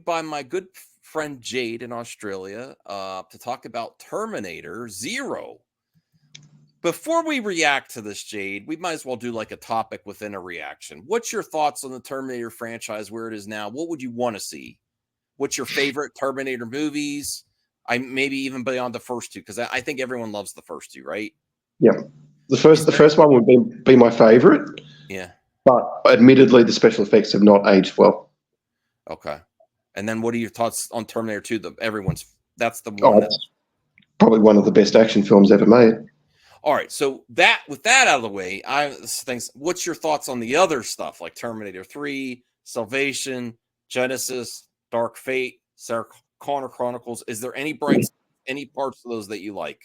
by my good friend Jade in Australia to talk about Terminator Zero. Before we react to this, Jade, we might as well do like a topic within a reaction. What's your thoughts on the Terminator franchise, where it is now? What would you want to see? What's your favorite Terminator movies? I maybe even beyond the first two, because I think everyone loves the first two, right? Yeah, the first one would be my favorite, Yeah. but admittedly, the special effects have not aged well. Okay. And then what are your thoughts on Terminator 2? That's the Oh, one. it's probably one of the best action films ever made. All right, so with that out of the way, what's your thoughts on the other stuff like Terminator 3, Salvation, Genesis, Dark Fate, Sarah Connor Chronicles? Is there any parts of those that you like?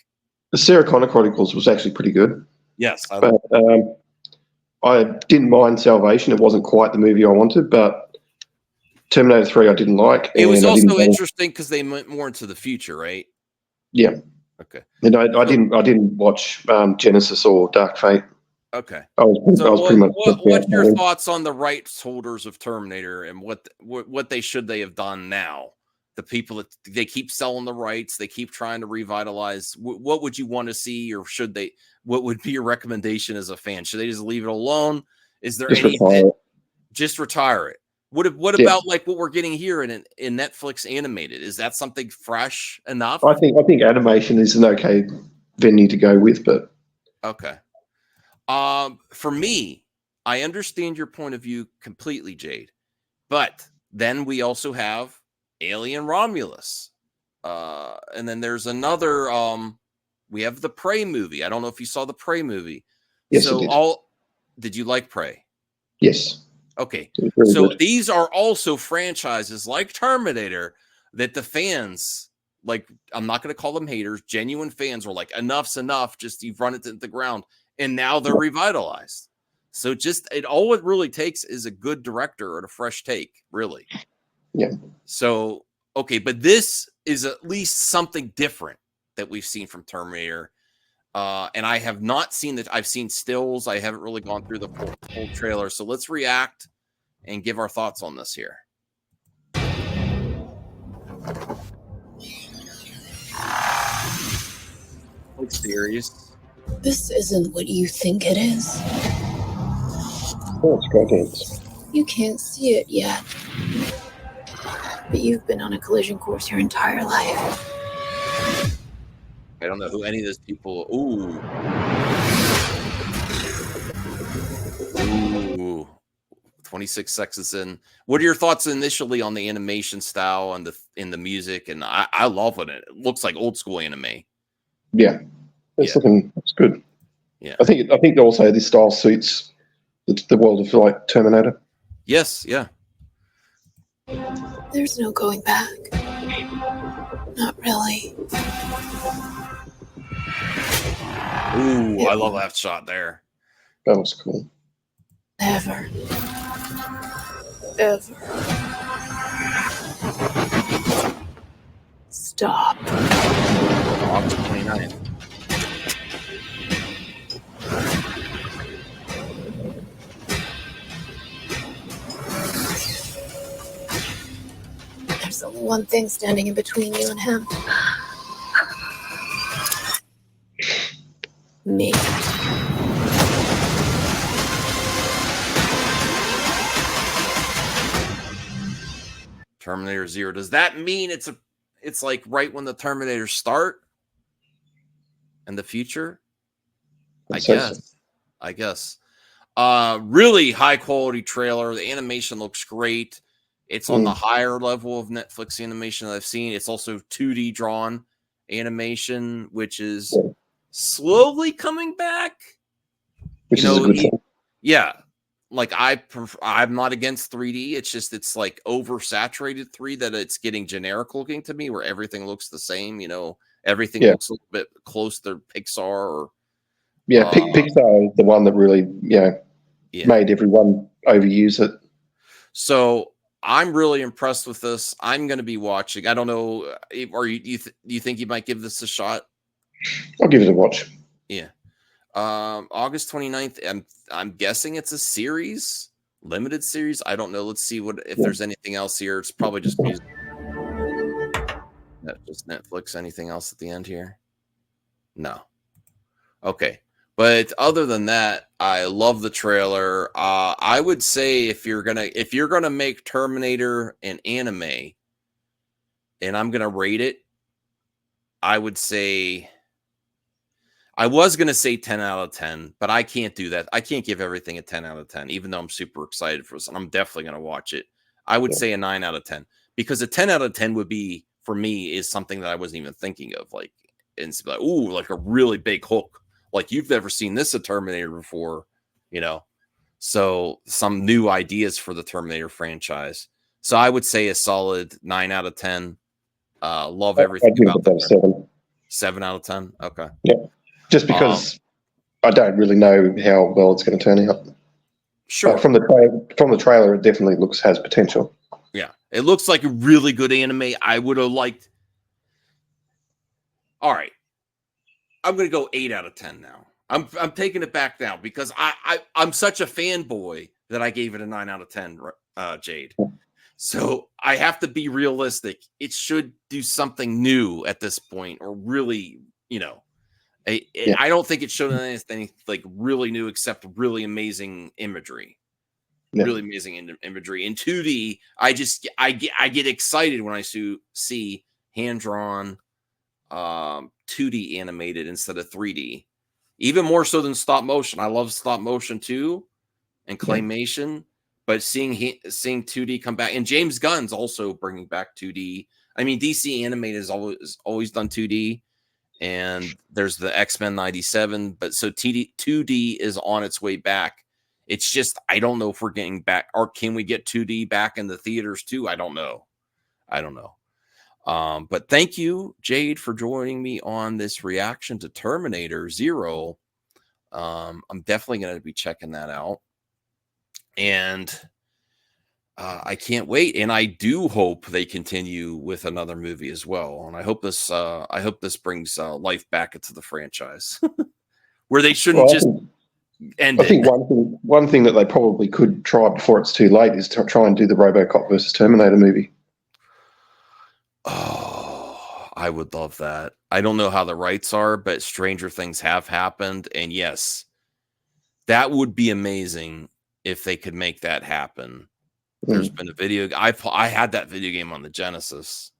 The Sarah Connor Chronicles was actually pretty good. Yes, but I didn't mind Salvation. It wasn't quite the movie I wanted, but Terminator 3 I didn't like. It was also interesting because they went more into the future, right? Yeah. Okay. And I didn't watch Genesis or Dark Fate. Okay. I was pretty much. What's your thoughts on the rights holders of Terminator and what they have done now? The people that they keep selling the rights, they keep trying to revitalize. What would you want to see, or should they? What would be your recommendation as a fan? Should they just leave it alone? Is there anything? Just retire it. What about like what we're getting here in Netflix animated? Is that something fresh enough? I think animation is an okay venue to go with, but okay. For me, I understand your point of view completely, Jade. But then we also have Alien Romulus. And then there's another we have the Prey movie. I don't know if you saw the Prey movie. Yes, I did. Did you like Prey? Yes. Okay. So these are also franchises like Terminator that the fans, like, I'm not going to call them haters, genuine fans were like, enough's enough. Just you've run it to the ground. And now they're revitalized. So all it really takes is a good director and a fresh take, really. Yeah. So, okay, but this is at least something different that we've seen from Terminator. And I have not seen that. I've seen stills. I haven't really gone through the full trailer. So let's react and give our thoughts on this here. Like serious. This isn't what you think it is. Oh, it's great. You can't see it yet. But you've been on a collision course your entire life. I don't know who any of those people. Ooh. 26 seconds in. What are your thoughts initially on the animation style and the music? And I love it. It looks like old school anime. Yeah, it's good. Yeah, I think also this style suits the world of like Terminator. Yes, yeah. There's no going back. Not really. Ooh, I love that shot there. That was cool. Ever. Stop. August 29th. There's only one thing standing in between you and him. Me. Terminator Zero. Does that mean it's like right when the Terminators start in the future? I guess. Really high quality trailer. The animation looks great. It's on the higher level of Netflix animation that I've seen. It's also 2D drawn animation, which is slowly coming back. Which is a good thing. Yeah. Like I'm not against 3D. It's just it's like oversaturated 3D that it's getting generic looking to me, where everything looks the same. Everything looks a little bit close to Pixar. Or Pixar is the one that really made everyone overuse it. So I'm really impressed with this. I'm going to be watching. I don't know, or you think you might give this a shot? I'll give it a watch. Yeah. August 29th. I'm guessing it's a series limited series. I don't know. Let's see if there's anything else here. It's probably just music. Just Netflix. Anything else at the end here? No. Okay. But other than that, I love the trailer. I would say if you're gonna make Terminator an anime, and I'm gonna rate it, I would say I was gonna say 10 out of 10, but I can't do that. I can't give everything a 10 out of 10, even though I'm super excited for this, and I'm definitely gonna watch it. I would say a 9 out of 10 because a 10 out of 10 would be for me is something that I wasn't even thinking of, like and it's like, ooh, like a really big hook. Like you've never seen this a Terminator before, you know. So some new ideas for the Terminator franchise. So I would say a solid 9 out of 10. Love everything give about it about the 7. 7 out of 10. Okay. Yeah, just because I don't really know how well it's going to turn out. Sure. But from the trailer, it definitely has potential. Yeah, it looks like a really good anime. I would have liked. All right, I'm gonna go 8 out of 10 now. I'm taking it back now because I'm such a fanboy that I gave it a 9 out of 10. Jade. So I have to be realistic. It should do something new at this point, or really, you know, I don't think it showed anything like really new except really amazing imagery. Yeah. Really amazing imagery in 2D. I get excited when I see hand drawn 2D animated instead of 3D. Even more so than stop motion. I love stop motion too and claymation, but seeing 2D come back, and James Gunn's also bringing back 2D. I mean, DC Animated has always done 2D, and there's the X-Men 97, but so 2D is on its way back. It's just I don't know if we're getting back, or can we get 2D back in the theaters too? I don't know. But thank you, Jade, for joining me on this reaction to Terminator Zero. I'm definitely going to be checking that out, and I can't wait. And I do hope they continue with another movie as well. And I hope this brings life back into the franchise, where they shouldn't just end I think it. one thing that they probably could try before it's too late is to try and do the RoboCop versus Terminator movie. Oh, I would love that. I don't know how the rights are, but stranger things have happened. And yes, that would be amazing if they could make that happen. There's been a video. I had that video game on the Genesis.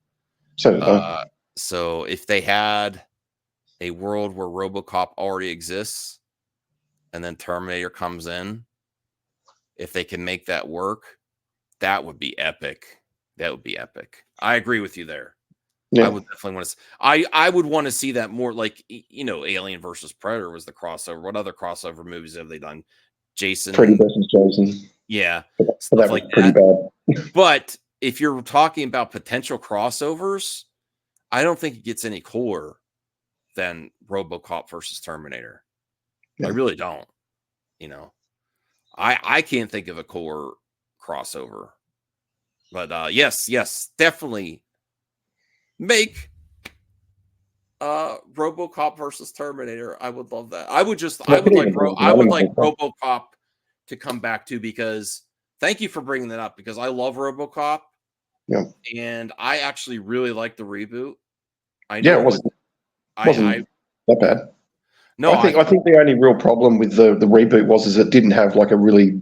So did I. So if they had a world where RoboCop already exists and then Terminator comes in, if they can make that work, that would be epic. That would be epic. I agree with you there. Yeah. I would definitely want to. I would want to see that more. Like Alien versus Predator was the crossover. What other crossover movies have they done? Jason, Freddy versus Jason. yeah, But stuff that was like pretty that. bad. But if you're talking about potential crossovers, I don't think it gets any cooler than RoboCop versus Terminator. Yeah. I really don't. I can't think of a cooler crossover. But yes, definitely make RoboCop versus Terminator. I would love that. I would like RoboCop to come back too, because thank you for bringing that up, because I love RoboCop. Yeah. And I actually really like the reboot. I Yeah, know it wasn't that bad. No, I think the only real problem with the reboot was it didn't have like a really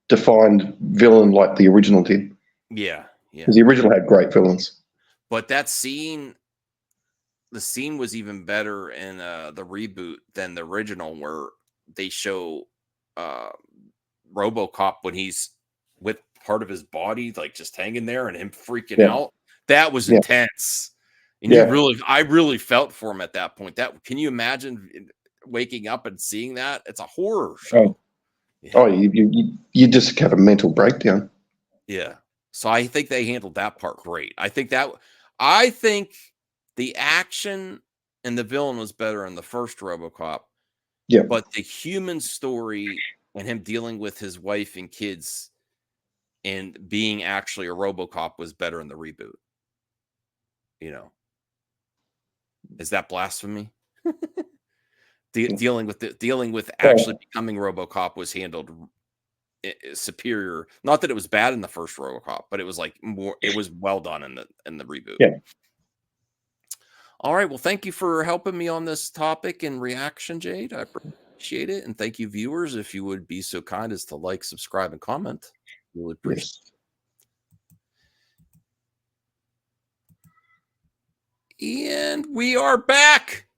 defined villain like the original did. Yeah. Because the original had great villains. But the scene was even better in the reboot than the original, where they show RoboCop when he's with part of his body like just hanging there and him freaking out. That was intense. And I really felt for him at that point. Can you imagine waking up and seeing that? It's a horror show. You just have a mental breakdown. Yeah. So I think they handled that part great. I think the action and the villain was better in the first RoboCop. Yeah. But the human story and him dealing with his wife and kids and being actually a RoboCop was better in the reboot. Is that blasphemy? Dealing with actually becoming RoboCop was handled superior. Not that it was bad in the first RoboCop, but it was like more. It was well done in the reboot. Yeah. All right. Well, thank you for helping me on this topic and reaction, Jade. I appreciate it, and thank you, viewers. If you would be so kind as to like, subscribe, and comment, really appreciate it. Yes. And we are back.